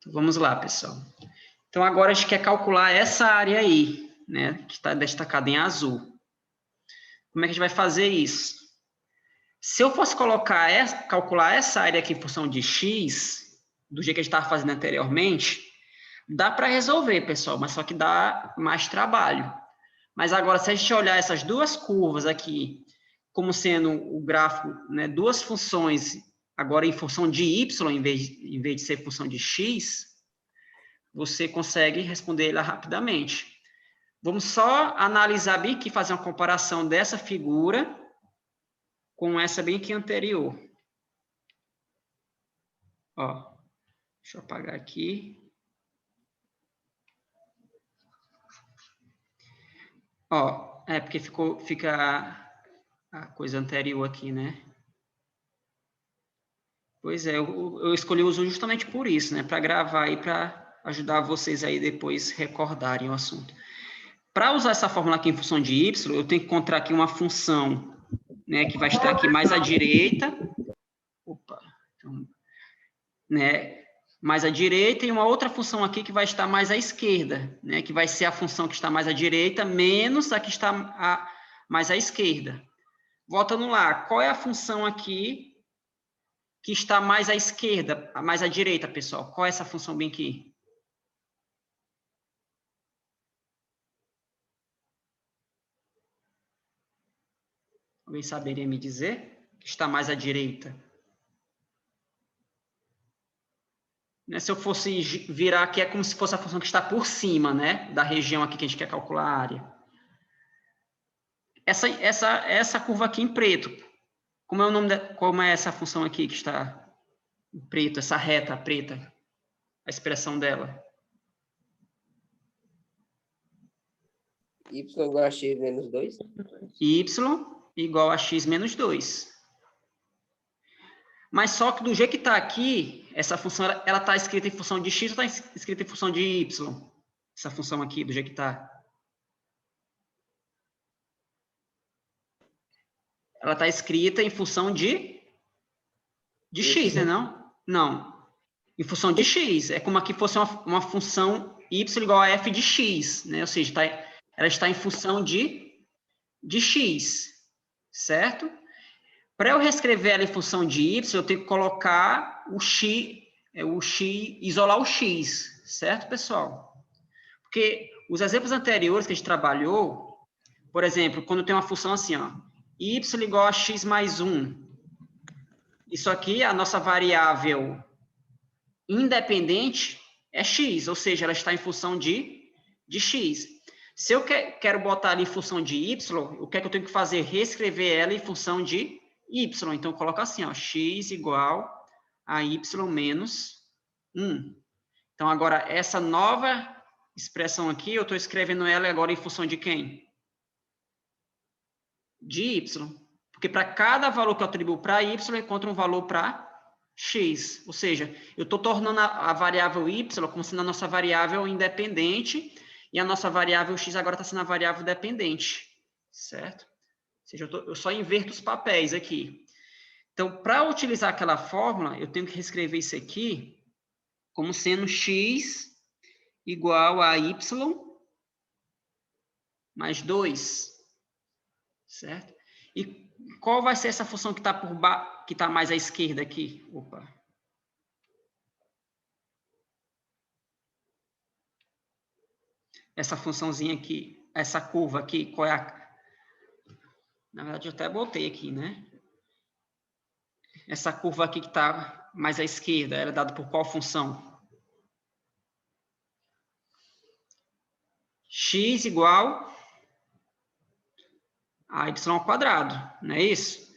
Então, vamos lá, pessoal. Então, agora a gente quer calcular essa área aí, né, que está destacada em azul. Como é que a gente vai fazer isso? Se eu fosse calcular essa área aqui em função de x, do jeito que a gente estava fazendo anteriormente, dá para resolver, pessoal, mas só que dá mais trabalho. Mas agora, se a gente olhar essas duas curvas aqui, como sendo o gráfico, né, duas funções, agora em função de y, em vez de ser função de x, você consegue responder ela rapidamente. Vamos só analisar bem aqui, fazer uma comparação dessa figura com essa bem aqui anterior. Ó, deixa eu apagar aqui. Ó, porque fica a coisa anterior aqui, né? Pois é, eu escolhi o uso justamente por isso, né? Para gravar aí, para ajudar vocês aí depois recordarem o assunto. Para usar essa fórmula aqui em função de y, eu tenho que encontrar aqui uma função, né, que vai estar aqui mais à direita. Opa, então, né, mais à direita, e uma outra função aqui que vai estar mais à esquerda, né, que vai ser a função que está mais à direita menos a que está mais à esquerda. Voltando lá, qual é a função aqui que está mais à esquerda, mais à direita, pessoal? Qual é essa função bem aqui? Alguém saberia me dizer? Que está mais à direita? Se eu fosse virar aqui, é como se fosse a função que está por cima, né? Da região aqui que a gente quer calcular a área. Essa curva aqui em preto, como é o nome como é essa função aqui que está em preto, essa reta preta, a expressão dela? Y igual a x menos 2? Y igual a x menos 2. Mas só que do jeito que está aqui, essa função, ela está escrita em função de x ou está escrita em função de y? Essa função aqui, do jeito que está. Ela está escrita em função de x, né? Não. Em função de x. É como aqui fosse uma função y igual a f de x, né? Ou seja, ela está em função de x, certo? Para eu reescrever ela em função de y, eu tenho que colocar o x, isolar o x, certo, pessoal? Porque os exemplos anteriores que a gente trabalhou, por exemplo, quando tem uma função assim, ó, y igual a x mais 1. Isso aqui, a nossa variável independente é x, ou seja, ela está em função de x. Se eu quero botar ali em função de y, o que é que eu tenho que fazer? Reescrever ela em função de y. Então, eu coloco assim, ó, x igual a y menos 1. Então, agora, essa nova expressão aqui, eu estou escrevendo ela agora em função de quem? De y. Porque para cada valor que eu atribuo para y, eu encontro um valor para x. Ou seja, eu estou tornando a variável y como sendo a nossa variável independente, e a nossa variável x agora está sendo a variável dependente, certo? Ou seja, eu só inverto os papéis aqui. Então, para utilizar aquela fórmula, eu tenho que reescrever isso aqui como sendo x igual a y mais 2, certo? E qual vai ser essa função que está que está mais à esquerda aqui? Opa. Essa funçãozinha aqui, essa curva aqui, qual é a... Na verdade, eu até botei aqui, né? Essa curva aqui que está mais à esquerda, era dada por qual função? X igual a y ao quadrado, não é isso?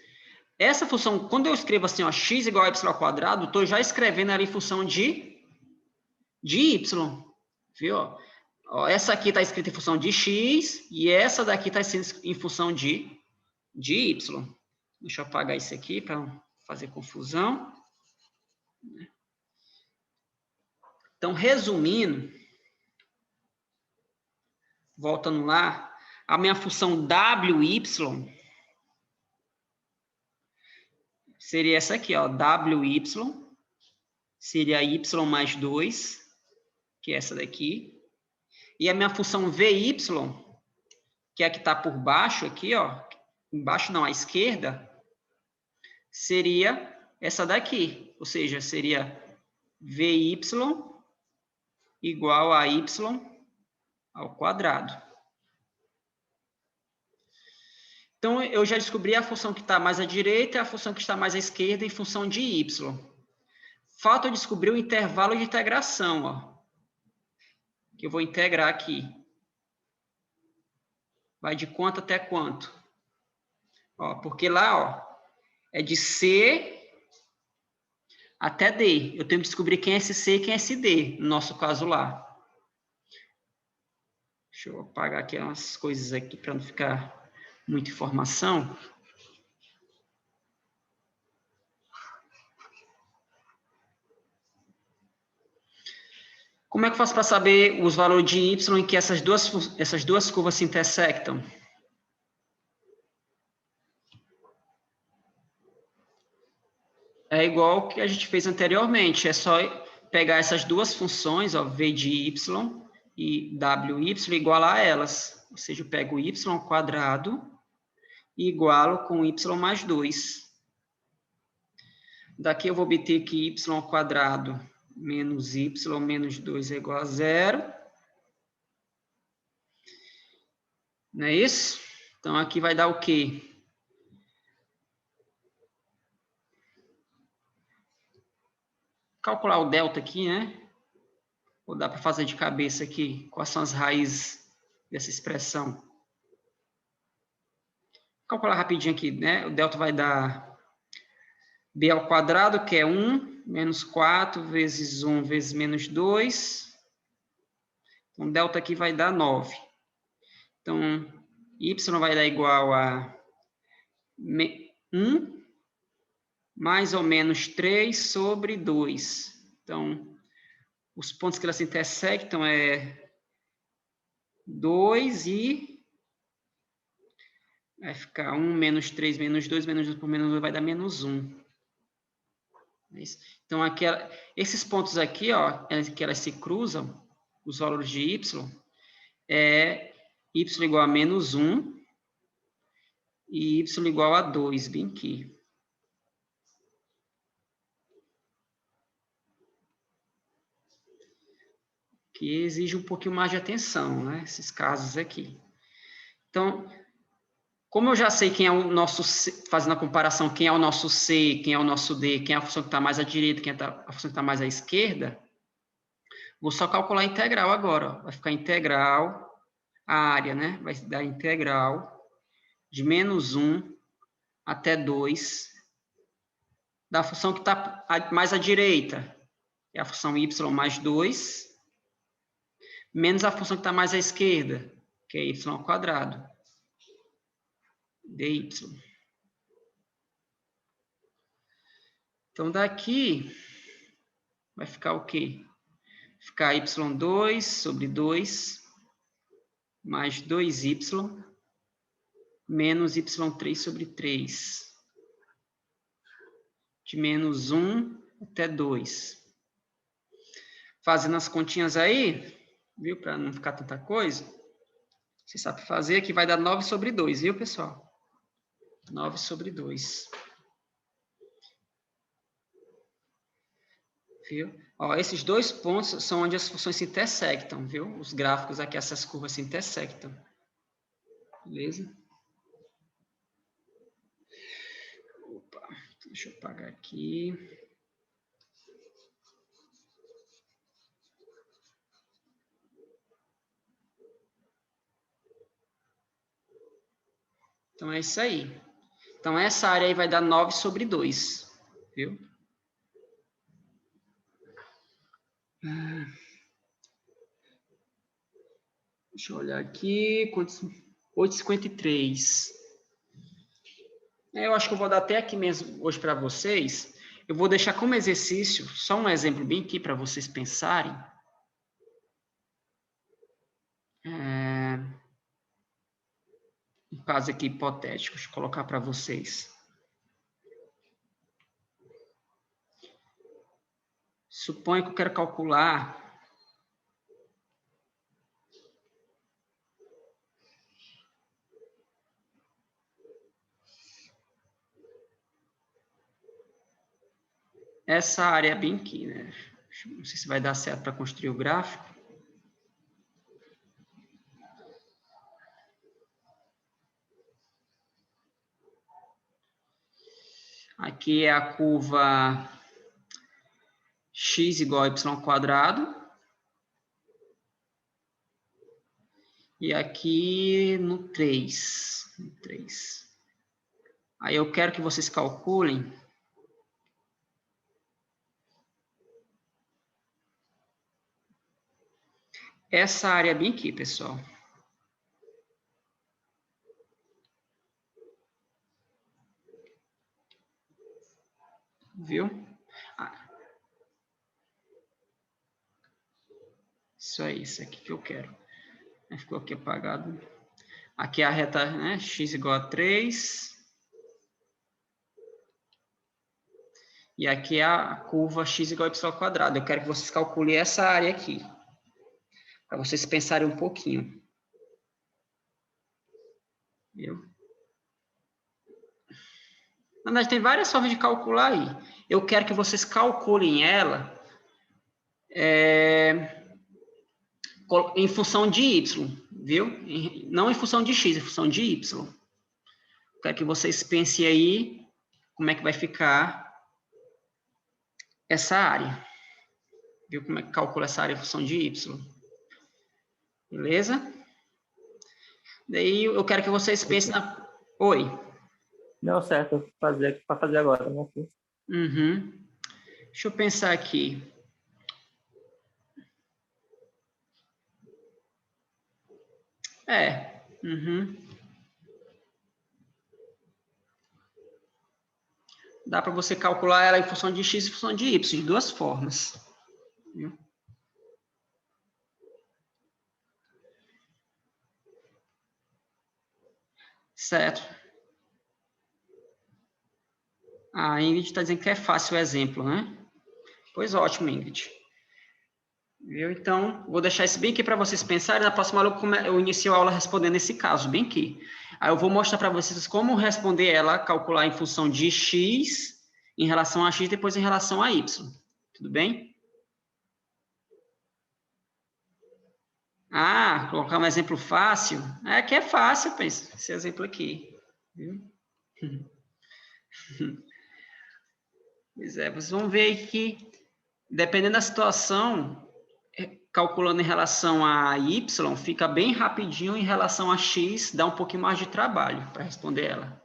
Essa função, quando eu escrevo assim, ó, x igual a y ao quadrado, estou já escrevendo ali em função de y, viu? Ó, essa aqui está escrita em função de x, e essa daqui está em função de y. Deixa eu apagar isso aqui para não fazer confusão. Então, resumindo, voltando lá, a minha função wy seria essa aqui, ó, wy, seria y mais 2, que é essa daqui. E a minha função vy, que é a que está por baixo aqui, ó, embaixo não, à esquerda, seria essa daqui, ou seja, seria vy igual a y ao quadrado. Então, eu já descobri a função que está mais à direita e a função que está mais à esquerda em função de y. Falta eu descobrir o intervalo de integração, ó, que eu vou integrar aqui. Vai de quanto até quanto? Ó, porque lá, ó, é de C até D. Eu tenho que descobrir quem é esse C e quem é esse D, no nosso caso lá. Deixa eu apagar aqui umas coisas aqui para não ficar muita informação. Como é que eu faço para saber os valores de y em que essas duas curvas se intersectam? É igual ao que a gente fez anteriormente, é só pegar essas duas funções, ó, v de y e wy, igualar a elas. Ou seja, eu pego y ao quadrado e igualo com y mais 2. Daqui eu vou obter que y ao quadrado menos y menos 2 é igual a 0. Não é isso? Então, aqui vai dar o quê? Calcular o delta aqui, né? Ou dá para fazer de cabeça aqui? Quais são as raízes dessa expressão? Calcular rapidinho aqui, né? O delta vai dar b ao quadrado, que é 1, menos 4, vezes 1, vezes menos 2. Então, delta aqui vai dar 9. Então, y vai dar igual a 1 mais ou menos 3 sobre 2. Então, os pontos que elas se intersectam é 2 e vai ficar 1 menos 3 menos 2, menos 2 por menos 2 vai dar menos 1. Então, esses pontos aqui, ó, que elas se cruzam, os valores de y, é y igual a menos 1 e y igual a 2, bem aqui. Que exige um pouquinho mais de atenção, né? Esses casos aqui. Então, como eu já sei quem é o nosso C, fazendo a comparação, quem é o nosso C, quem é o nosso D, quem é a função que está mais à direita, quem é a função que está mais à esquerda, vou só calcular a integral agora. Ó. Vai ficar integral, a área, né? Vai dar integral de menos 1 até 2 da função que está mais à direita, é a função y mais 2, menos a função que está mais à esquerda, que é y ao quadrado, dy. Então, daqui vai ficar o quê? Ficar y2 sobre 2 mais 2y menos y3 sobre 3. De menos 1 até 2. Fazendo as continhas aí, viu? Para não ficar tanta coisa. Você sabe fazer, aqui vai dar 9 sobre 2, viu, pessoal? 9 sobre 2. Viu? Ó, esses dois pontos são onde as funções se intersectam, viu? Os gráficos aqui, essas curvas se intersectam. Beleza? Opa, deixa eu apagar aqui. Então, é isso aí. Então, essa área aí vai dar 9 sobre 2, viu? Deixa eu olhar aqui. 8,53. Eu acho que eu vou dar até aqui mesmo hoje para vocês. Eu vou deixar como exercício, só um exemplo bem aqui para vocês pensarem. Um caso aqui hipotético, deixa eu colocar para vocês. Suponho que eu quero calcular essa área bem aqui, né? Não sei se vai dar certo para construir o gráfico. Aqui é a curva x igual a y². E aqui no 3. Aí eu quero que vocês calculem essa área bem aqui, pessoal. Viu? Isso aí, isso aqui que eu quero. Ficou aqui apagado. Aqui é a reta, né? X igual a 3. E aqui é a curva x igual a y². Eu quero que vocês calculem essa área aqui. Para vocês pensarem um pouquinho. Viu? Na verdade, tem várias formas de calcular aí. Eu quero que vocês calculem ela em função de y, viu? Não em função de x, em função de y. Quero que vocês pensem aí como é que vai ficar essa área. Viu como é que calcula essa área em função de y? Beleza? Daí eu quero que vocês pensem na... Oi. Não, certo, para fazer agora, né? Uhum. Deixa eu pensar aqui. Uhum. Dá para você calcular ela em função de x e em função de y, de duas formas. Viu? Certo. A Ingrid está dizendo que é fácil o exemplo, né? Pois ótimo, Ingrid. Viu? Então, vou deixar isso bem aqui para vocês pensarem. Na próxima aula eu inicio a aula respondendo esse caso, bem aqui. Aí eu vou mostrar para vocês como responder ela, calcular em função de x, em relação a x, depois em relação a y. Tudo bem? Ah, colocar um exemplo fácil. É que é fácil, pensa, esse exemplo aqui. Viu? Pois é, vocês vão ver aí que, dependendo da situação, calculando em relação a y, fica bem rapidinho, em relação a x, dá um pouquinho mais de trabalho para responder ela.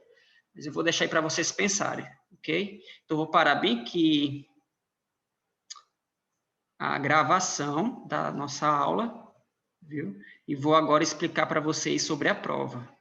Mas eu vou deixar aí para vocês pensarem, ok? Então, eu vou parar bem aqui a gravação da nossa aula, viu? E vou agora explicar para vocês sobre a prova.